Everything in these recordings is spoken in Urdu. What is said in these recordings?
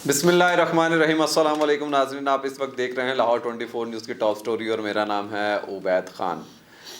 بسم اللہ الرحمن الرحیم۔ السلام علیکم ناظرین، آپ اس وقت دیکھ رہے ہیں لاہور 24 نیوز کی ٹاپ سٹوری اور میرا نام ہے عبید خان۔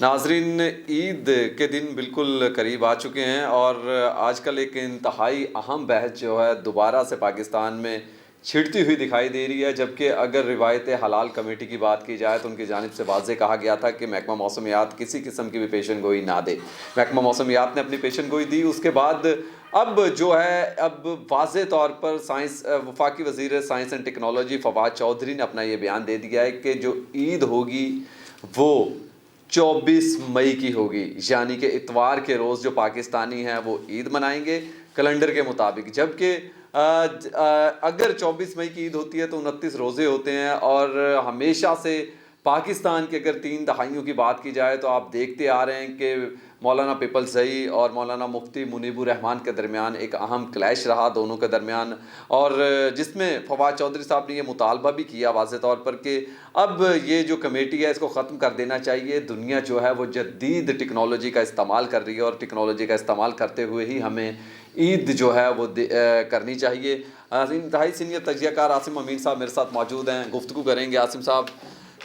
ناظرین، عید کے دن بالکل قریب آ چکے ہیں اور آج کل ایک انتہائی اہم بحث جو ہے دوبارہ سے پاکستان میں چھڑتی ہوئی دکھائی دے رہی ہے، جبکہ اگر روایت حلال کمیٹی کی بات کی جائے تو ان کی جانب سے واضح کہا گیا تھا کہ محکمہ موسمیات کسی قسم کی بھی پیشن گوئی نہ دے۔ محکمہ موسمیات نے اپنی پیشن گوئی دی، اس کے بعد اب جو ہے اب واضح طور پر وفاقی وزیر science and technology Fawad Chaudhry نے اپنا یہ بیان دے دیا ہے کہ جو عید ہوگی وہ 24 مئی کی ہوگی، یعنی کہ اتوار کے روز جو پاکستانی ہیں وہ عید منائیں گے کیلنڈر کے مطابق، جبکہ اگر 24 مئی کی عید ہوتی ہے تو 29 روزے ہوتے ہیں۔ اور ہمیشہ سے پاکستان کے اگر 3 دہائیوں کی بات کی جائے تو آپ دیکھتے آ رہے ہیں کہ مولانا پیپلز زئی اور مولانا مفتی منیب الرحمان کے درمیان ایک اہم کلیش رہا دونوں کے درمیان، اور جس میں فواد چودھری صاحب نے یہ مطالبہ بھی کیا واضح طور پر کہ اب یہ جو کمیٹی ہے اس کو ختم کر دینا چاہیے۔ دنیا جو ہے وہ جدید ٹیکنالوجی کا استعمال کر رہی ہے اور ٹیکنالوجی کا استعمال کرتے ہوئے ہی ہمیں عید جو ہے وہ کرنی چاہیے۔ انتہائی سینئر تجزیہ کار عاصم امین صاحب میرے ساتھ موجود ہیں، گفتگو کریں گے۔ عاصم صاحب،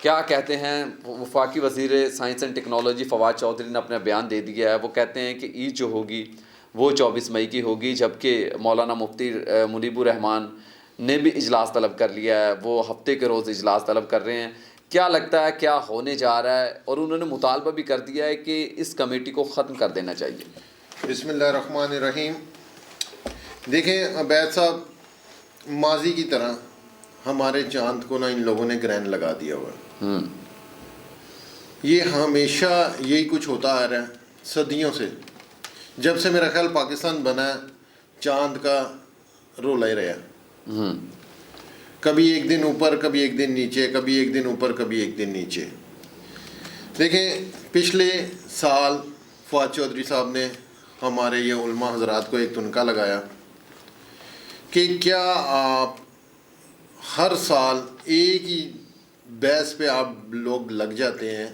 کیا کہتے ہیں؟ وفاقی وزیر science and technology Fawad Chaudhry نے اپنا بیان دے دیا ہے، وہ کہتے ہیں کہ عید جو ہوگی وہ 24 مئی کی ہوگی، جبکہ مولانا مفتی منیب الرحمان نے بھی اجلاس طلب کر لیا ہے، وہ ہفتے کے روز اجلاس طلب کر رہے ہیں۔ کیا لگتا ہے کیا ہونے جا رہا ہے؟ اور انہوں نے مطالبہ بھی کر دیا ہے کہ اس کمیٹی کو ختم کر دینا چاہیے۔ بسم اللہ الرحمن الرحیم۔ دیکھیں عبید صاحب، ماضی کی طرح ہمارے چاند کو ان لوگوں نے گرہن لگا دیا ہوا ہے۔ یہ ہمیشہ یہی کچھ ہوتا آ رہا ہے صدیوں سے، جب سے میرا خیال پاکستان بنا ہے چاند کا رولا ہی رہا، کبھی ایک دن اوپر کبھی ایک دن نیچے، کبھی ایک دن اوپر کبھی ایک دن نیچے۔ دیکھیں پچھلے سال فواد چودھری صاحب نے ہمارے یہ علماء حضرات کو ایک تنکا لگایا کہ کیا آپ ہر سال ایک ہی بحث پہ آپ لوگ لگ جاتے ہیں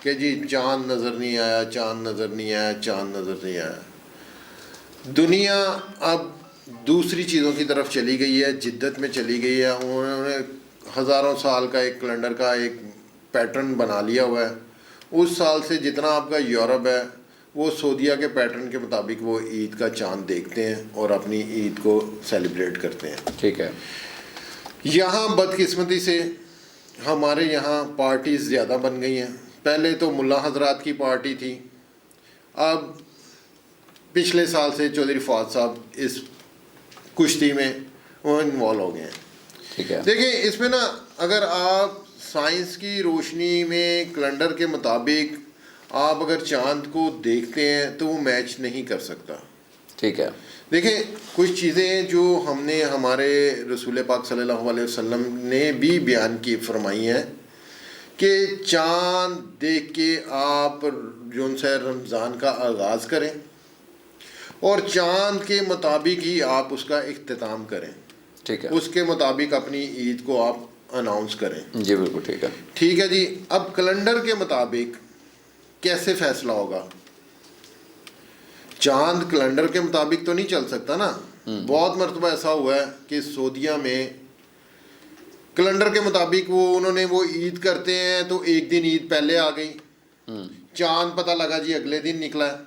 کہ جی چاند نظر نہیں آیا، چاند نظر نہیں آیا، چاند نظر نہیں آیا۔ دنیا اب دوسری چیزوں کی طرف چلی گئی ہے، جدت میں چلی گئی ہے۔ انہوں نے ہزاروں سال کا ایک کیلنڈر کا ایک پیٹرن بنا لیا ہوا ہے۔ اس سال سے جتنا آپ کا یورپ ہے وہ سعودیہ کے پیٹرن کے مطابق وہ عید کا چاند دیکھتے ہیں اور اپنی عید کو سیلیبریٹ کرتے ہیں۔ ٹھیک ہے۔ یہاں بدقسمتی سے ہمارے یہاں پارٹیز زیادہ بن گئی ہیں۔ پہلے تو ملا حضرات کی پارٹی تھی، اب پچھلے سال سے چودھری فواد صاحب اس کشتی میں وہ انوالو ہو گئے ہیں۔ ٹھیک ہے۔ دیکھیں اس میں اگر آپ سائنس کی روشنی میں کیلنڈر کے مطابق آپ اگر چاند کو دیکھتے ہیں تو وہ میچ نہیں کر سکتا۔ ٹھیک ہے۔ دیکھیں کچھ چیزیں جو ہم نے ہمارے رسول پاک صلی اللہ علیہ وسلم نے بھی بیان کی فرمائی ہیں کہ چاند دیکھ کے آپ جون سے رمضان کا آغاز کریں اور چاند کے مطابق ہی آپ اس کا اختتام کریں۔ ٹھیک ہے۔ اس کے مطابق اپنی عید کو آپ اناؤنس کریں۔ جی بالکل ٹھیک ہے۔ ٹھیک ہے جی، اب کیلنڈر کے مطابق کیسے فیصلہ ہوگا؟ چاند کیلنڈر کے مطابق تو نہیں چل سکتا نا۔ بہت مرتبہ ایسا ہوا ہے کہ سعودیہ میں کیلنڈر کے مطابق انہوں نے وہ عید کرتے ہیں تو ایک دن عید پہلے آ گئی، چاند پتہ لگا جی اگلے دن نکلا ہے۔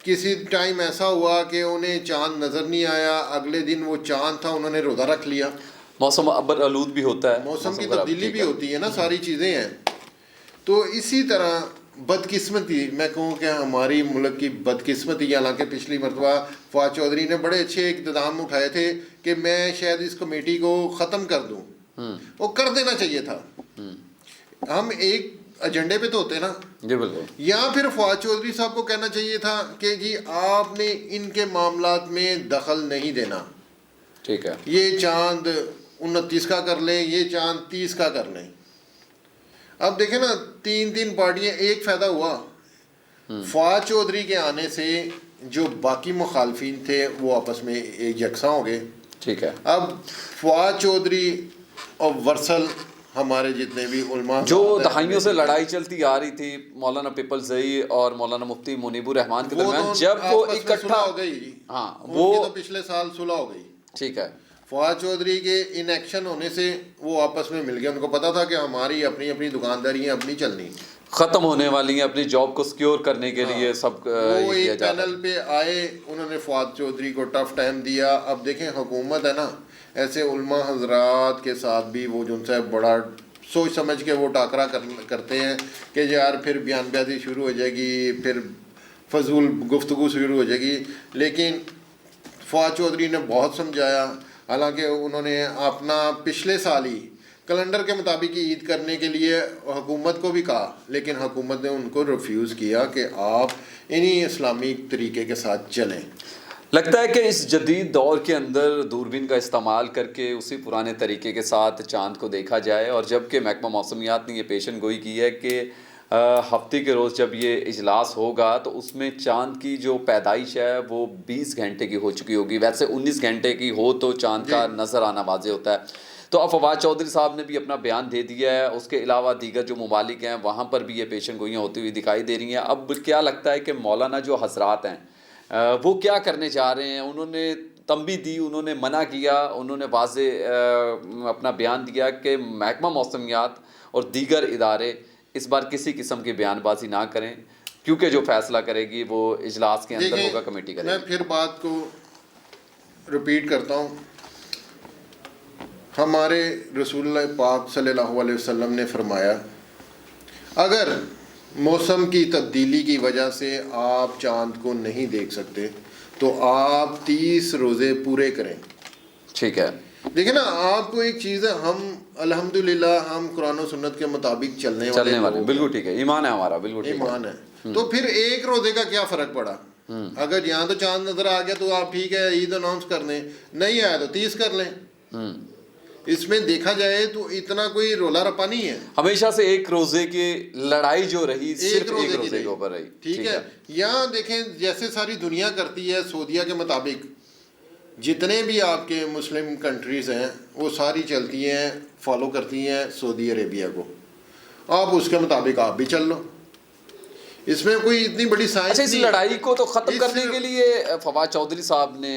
کسی ٹائم ایسا ہوا کہ انہیں چاند نظر نہیں آیا، اگلے دن وہ چاند تھا، انہوں نے روزہ رکھ لیا۔ موسم آلود بھی ہوتا ہے، موسم کی تبدیلی بھی ہوتی ہے نا، ساری چیزیں ہیں۔ تو اسی طرح بدقسمتی، میں کہوں کہ ہماری ملک کی بدقسمتی، حالانکہ پچھلی مرتبہ فواد چودھری نے بڑے اچھے اقتدام اٹھائے تھے کہ میں شاید اس کمیٹی کو ختم کر دوں، وہ کر دینا چاہیے تھا۔ ہم ایک ایجنڈے پہ تو ہوتے نا۔ جی بالکل۔ یا پھر فواد چودھری صاحب کو کہنا چاہیے تھا کہ جی آپ نے ان کے معاملات میں دخل نہیں دینا۔ ٹھیک ہے۔ یہ چاند 29 کا کر لیں، یہ چاند 30 کا کر لیں۔ اب دیکھیں نا، 3 پارٹیاں، ایک فائدہ ہوا فواد چودھری کے آنے سے، جو باقی مخالفین تھے وہ آپس میں یکساں ہو گئے۔ ٹھیک ہے۔ اب فواد چودھری اور ورسل ہمارے جتنے بھی علماء جو دہائیوں سے لڑائی چلتی آ رہی تھی مولانا پیپلز زئی اور مولانا مفتی منیب الرحمان کے درمیان، جب وہ اکٹھا ہو گئی، ہاں وہ تو پچھلے سال صلح ہو گئی۔ ٹھیک ہے۔ فواد چودھری کے ان ایکشن ہونے سے وہ آپس میں مل گئے. ان کو پتا تھا کہ ہماری اپنی اپنی دکانداریاں اپنی چلنی ختم ہونے والی ہیں, اپنی جاب کو سیکیور کرنے کے لیے سب وہ ایک پینل پہ آئے, انہوں نے فواد چودھری کو ٹف ٹائم دیا. اب دیکھیں حکومت ہے نا, ایسے علماء حضرات کے ساتھ بھی وہ جن سے بڑا سوچ سمجھ کے وہ ٹاکرا کرتے ہیں کہ یار پھر بیان بازی شروع ہو جائے گی, پھر فضول گفتگو شروع ہو جائے گی. لیکن فواد چودھری نے بہت سمجھایا, حالانکہ انہوں نے اپنا پچھلے سال ہی کیلنڈر کے مطابق عید کرنے کے لیے حکومت کو بھی کہا, لیکن حکومت نے ان کو ریفیوز کیا کہ آپ انہی اسلامی طریقے کے ساتھ چلیں. لگتا ہے کہ اس جدید دور کے اندر دوربین کا استعمال کر کے اسی پرانے طریقے کے ساتھ چاند کو دیکھا جائے, اور جبکہ محکمہ موسمیات نے یہ پیشن گوئی کی ہے کہ ہفتے کے روز جب یہ اجلاس ہوگا تو اس میں چاند کی جو پیدائش ہے وہ 20 گھنٹے کی ہو چکی ہوگی. ویسے 19 گھنٹے کی ہو تو چاند کا نظر آنا واضح ہوتا ہے. تو اب فواد چودھری صاحب نے بھی اپنا بیان دے دیا ہے, اس کے علاوہ دیگر جو ممالک ہیں وہاں پر بھی یہ پیشن گوئیاں ہوتی ہوئی دکھائی دے رہی ہیں. اب کیا لگتا ہے کہ مولانا جو حضرات ہیں وہ کیا کرنے جا رہے ہیں؟ انہوں نے تنبیہ دی, انہوں نے منع کیا, انہوں نے واضح اپنا بیان دیا کہ محکمہ موسمیات اور دیگر ادارے اس بار کسی قسم کی بیان بازی نہ کریں, کیونکہ جو فیصلہ کرے گی وہ اجلاس کے اندر ہوگا, کمیٹی کرے گی. میں پھر بات کو رپیٹ کرتا ہوں. ہمارے رسول اللہ پاک صلی اللہ علیہ وسلم نے فرمایا اگر موسم کی تبدیلی کی وجہ سے آپ چاند کو نہیں دیکھ سکتے تو آپ 30 روزے پورے کریں. ٹھیک ہے, دیکھیں نا, آپ کو ایک چیز ہے, ہم الحمدللہ ہم قرآن و سنت کے مطابق چلنے والے بالکل ٹھیک ہے, ایمان ہے ہمارا, بالکل ایمان ہے. تو پھر ایک روزے کا کیا فرق پڑا؟ اگر یہاں تو چاند نظر آ گیا تو آپ ٹھیک ہے عید اناؤنس کر دیں, نہیں آیا تو 30 کر لیں. اس میں دیکھا جائے تو اتنا کوئی رولا رپا نہیں ہے. ہمیشہ سے ایک روزے کی لڑائی جو رہی صرف ایک روزے کے اوپر رہی. ٹھیک ہے, یہاں دیکھیں جیسے ساری دنیا کرتی ہے سعودیہ کے مطابق, جتنے بھی آپ کے مسلم کنٹریز ہیں وہ ساری چلتی ہیں, فالو کرتی ہیں سعودی عربیہ کو. آپ اس کے مطابق آپ بھی چل لو, اس میں کوئی اتنی بڑی سائنس نہیں. اس لڑائی کو تو ختم کرنے کے لیے فواد چودھری صاحب نے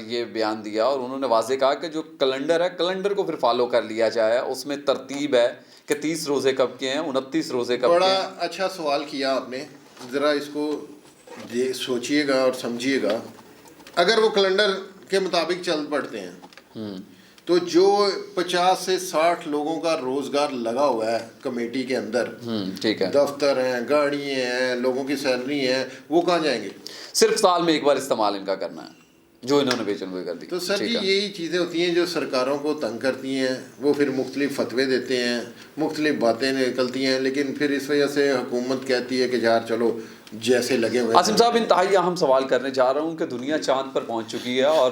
یہ بیان دیا, اور انہوں نے واضح کہا کہ جو کیلنڈر ہے کیلنڈر کو پھر فالو کر لیا جائے, اس میں ترتیب ہے کہ 30 روزے کب کے ہیں, 29 روزے کب کے ہیں. بڑا اچھا سوال کیا آپ نے, ذرا اس کو سوچئے گا اور سمجھیے گا. اگر وہ کیلنڈر کے مطابق چل پڑتے ہیں تو جو 50 سے 60 لوگوں کا روزگار لگا ہوا ہے کمیٹی کے اندر, ٹھیک ہے, دفتر ہیں, گاڑیاں ہیں, لوگوں کی سیلری ہیں, وہ کہاں جائیں گے؟ صرف سال میں ایک بار استعمال ان کا کرنا ہے جو انہوں نے پیشن گوئی کر دی. تو سر جی یہی چیزیں ہوتی ہیں جو سرکاروں کو تنگ کرتی ہیں, وہ پھر مختلف فتوے دیتے ہیں, مختلف باتیں نکلتی ہیں, لیکن پھر اس وجہ سے حکومت کہتی ہے کہ یار چلو جیسے لگے ہوئے. عاصم صاحب انتہائی اہم سوال کرنے جا رہا ہوں کہ دنیا چاند پر پہنچ چکی ہے اور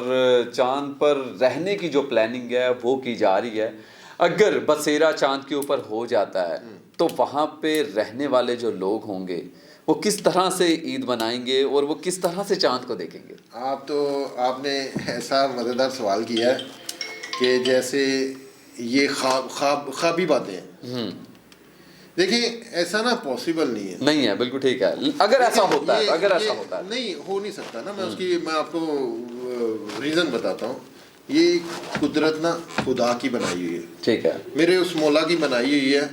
چاند پر رہنے کی جو پلاننگ ہے وہ کی جا رہی ہے. اگر بسیرا چاند کے اوپر ہو جاتا ہے تو وہاں پہ رہنے والے جو لوگ ہوں گے وہ کس طرح سے عید منائیں گے اور وہ کس طرح سے چاند کو دیکھیں گے؟ آپ نے ایسا مزیدار سوال کیا ہے کہ جیسے یہ خوابی باتیں ہیں. دیکھیں ایسا نا پاسبل نہیں ہے. بالکل ٹھیک ہے. اگر ایسا ہوتا ہے نہیں ہو نہیں سکتا نا. میں آپ کو ریزن بتاتا ہوں. یہ قدرت نا خدا کی بنائی ہوئی ہے. ٹھیک ہے, میرے اس مولا کی بنائی ہوئی ہے.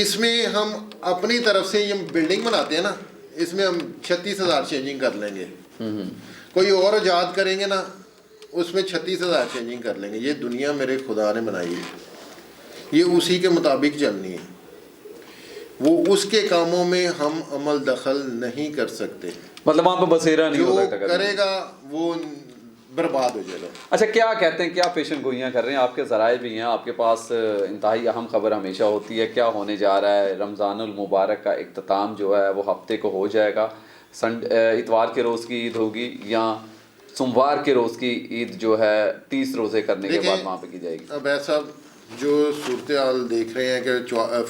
اس میں ہم اپنی طرف سے یہ بلڈنگ بناتے ہیں نا, اس میں ہم 36,000 چینجنگ کر لیں گے. کوئی اور ایجاد کریں گے نا, اس میں 36,000 چینجنگ کر لیں گے. یہ دنیا میرے خدا نے بنائی ہے, یہ اسی کے مطابق چلنی ہے. وہ اس کے کاموں میں ہم عمل دخل نہیں کر سکتے. مطلب وہاں پہ بسیرا نہیں ہو سکتا, کرے گا وہ برباد ہو جائے گا. اچھا, کیا کہتے ہیں, کیا پیشن گوئیاں کر رہے ہیں؟ آپ کے ذرائع بھی ہیں, آپ کے پاس انتہائی اہم خبر ہمیشہ ہوتی ہے. کیا ہونے جا رہا ہے؟ رمضان المبارک کا اختتام جو ہے وہ ہفتے کو ہو جائے گا. اتوار کے روز کی عید ہوگی یا سوموار کے روز کی عید جو ہے 30 روزے کرنے کے بعد وہاں پہ کی جائے گی؟ اب ایسا جو صورتحال دیکھ رہے ہیں کہ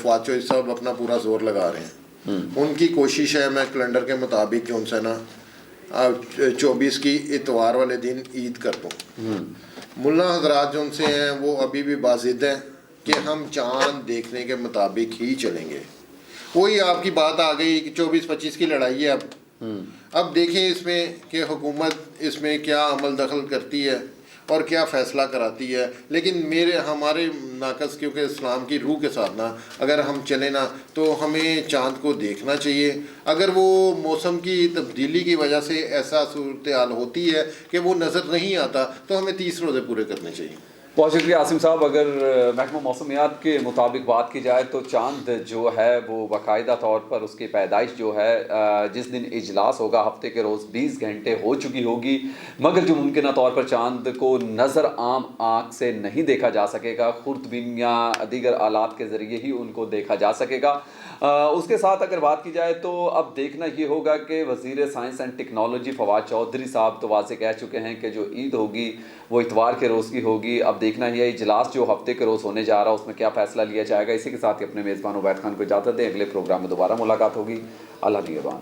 فواد چودھری صاحب اپنا پورا زور لگا رہے ہیں. ان کی کوشش ہے, میں کیلنڈر کے مطابق ان سے نا 24 کی اتوار والے دن عید کر دوں. ملا حضرات جو ان سے ہیں وہ ابھی بھی باضد ہیں کہ ہم چاند دیکھنے کے مطابق ہی چلیں گے. وہی آپ کی بات آ گئی کہ 24-25 کی لڑائی ہے. اب دیکھیں اس میں کہ حکومت اس میں کیا عمل دخل کرتی ہے. اور کیا فیصلہ کراتی ہے، لیکن ہمارے ناقص کیونکہ اسلام کی روح کے ساتھ نا اگر ہم چلیں نا تو ہمیں چاند کو دیکھنا چاہیے. اگر وہ موسم کی تبدیلی کی وجہ سے ایسا صورتحال ہوتی ہے کہ وہ نظر نہیں آتا تو ہمیں 30 روزے پورے کرنے چاہیے. بہت شکریہ عاصم صاحب. اگر محکمہ موسمیات کے مطابق بات کی جائے تو چاند جو ہے وہ باقاعدہ طور پر اس کی پیدائش جو ہے جس دن اجلاس ہوگا ہفتے کے روز 20 گھنٹے ہو چکی ہوگی، مگر جو ممکنہ طور پر چاند کو نظر عام آنکھ سے نہیں دیکھا جا سکے گا، خوردبین یا دیگر آلات کے ذریعے ہی ان کو دیکھا جا سکے گا. اس کے ساتھ اگر بات کی جائے تو اب دیکھنا یہ ہوگا کہ وزیر science and technology Fawad Chaudhry صاحب تو واضح کہہ چکے ہیں کہ جو عید ہوگی وہ اتوار کے روز کی ہوگی. اب دیکھنا یہ اجلاس جو ہفتے کے روز ہونے جا رہا ہے اس میں کیا فیصلہ لیا جائے گا. اسی کے ساتھ ہی اپنے میزبان عبید خان کو اجازت دیں. اگلے پروگرام میں دوبارہ ملاقات ہوگی. اللہ نگہبان.